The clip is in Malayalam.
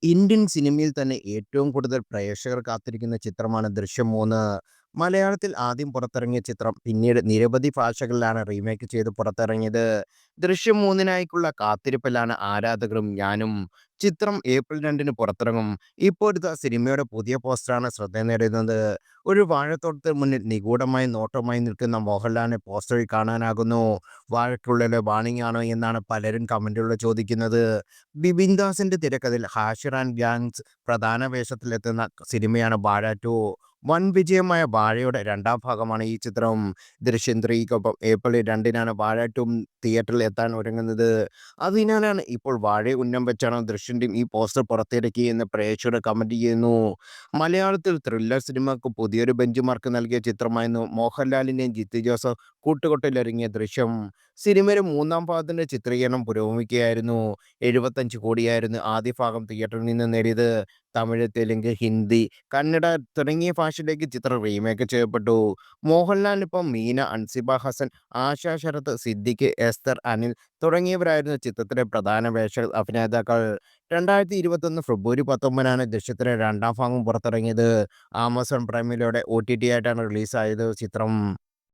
ഇന്ത്യൻ സിനിമയിൽ തന്നെ ഏറ്റവും കൂടുതൽ പ്രേക്ഷകർ കാത്തിരിക്കുന്ന ചിത്രമാണ് 'ദൃശ്യം 3'. മലയാളത്തിൽ ആദ്യം പുറത്തിറങ്ങിയ ചിത്രം പിന്നീട് നിരവധി ഭാഷകളിലാണ് റീമേക്ക് ചെയ്ത് പുറത്തിറങ്ങിയത്. 'ദൃശ്യം 3'നായിക്കുള്ള കാത്തിരിപ്പിലാണ് ആരാധകരും ഞാനും. ചിത്രം ഏപ്രിൽ 2-ന് പുറത്തിറങ്ങും. ഇപ്പോഴത്തെ സിനിമയുടെ പുതിയ പോസ്റ്ററാണ് ശ്രദ്ധ നേടുന്നത്. ഒരു വാഴത്തോട്ടത്തിന് മുന്നിൽ നിഗൂഢമായി നോട്ടവുമായി നിൽക്കുന്ന മോഹൻലാലിനെ പോസ്റ്ററിൽ കാണാനാകുന്നു. വാഴയ്ക്കുള്ളിലെ വാണിംഗ് ആണോ എന്നാണ് പലരും കമന്റുകളിൽ ചോദിക്കുന്നത്. ബിബിൻ ദാസിന്റെ തിരക്കഥയിൽ ഹാഷിർ ആൻഡ് ഗ്യാങ്സ് പ്രധാന വേഷത്തിലെത്തുന്ന സിനിമയാണ് വാഴ 2. വൻ വിജയമായ വാഴയുടെ രണ്ടാം ഭാഗമാണ് ഈ ചിത്രം. ദൃശ്യം 3-കൊപ്പം ഏപ്രിൽ 2-നാണ് വാഴ 2 തിയേറ്ററിൽ എത്താൻ ഒരുങ്ങുന്നത്. അതിനാലാണ് ഇപ്പോൾ വാഴയെ ഉന്നം വെച്ചാണ് ദൃശ്യം ടീം ഈ പോസ്റ്റർ പുറത്തിറക്കിയെന്ന് പ്രേക്ഷകർ കമന്റ് ചെയ്യുന്നു. മലയാളത്തിൽ ത്രില്ലർ സിനിമക്ക് പുതിയൊരു ബെഞ്ച് മാർക്ക് നൽകിയ ചിത്രമായിരുന്നു മോഹൻലാലിന്റെയും ജിത്തു ജോസഫ് കൂട്ടുകെട്ടിലിറങ്ങിയ ദൃശ്യം. സിനിമയുടെ മൂന്നാം ഭാഗത്തിന്റെ ചിത്രീകരണം പുരോഗമിക്കുകയായിരുന്നു. 75 കോടിയായിരുന്നു ആദ്യ ഭാഗം തിയേറ്ററിൽ നിന്ന് നേടിയത്. തമിഴ്, തെലുങ്ക്, ഹിന്ദി, കന്നഡ തുടങ്ങിയ ഭാഷയിലേക്ക് ചിത്രം റീമേക്ക് ചെയ്യപ്പെട്ടു. മോഹൻലാലിനൊപ്പം മീന, അൻസിബ ഹസൻ, ആശ ശരത്, സിദ്ദിഖ്, എസ്തർ, അനിൽ തുടങ്ങിയവരായിരുന്നു ചിത്രത്തിലെ പ്രധാന അഭിനേതാക്കൾ. 2021 ഫെബ്രുവരി 19-നാണ് ദൃശ്യത്തിന്റെ രണ്ടാം ഭാഗം പുറത്തിറങ്ങിയത്. ആമസോൺ പ്രൈമിലൂടെ OTT ആയിട്ടാണ് റിലീസായത് ചിത്രം.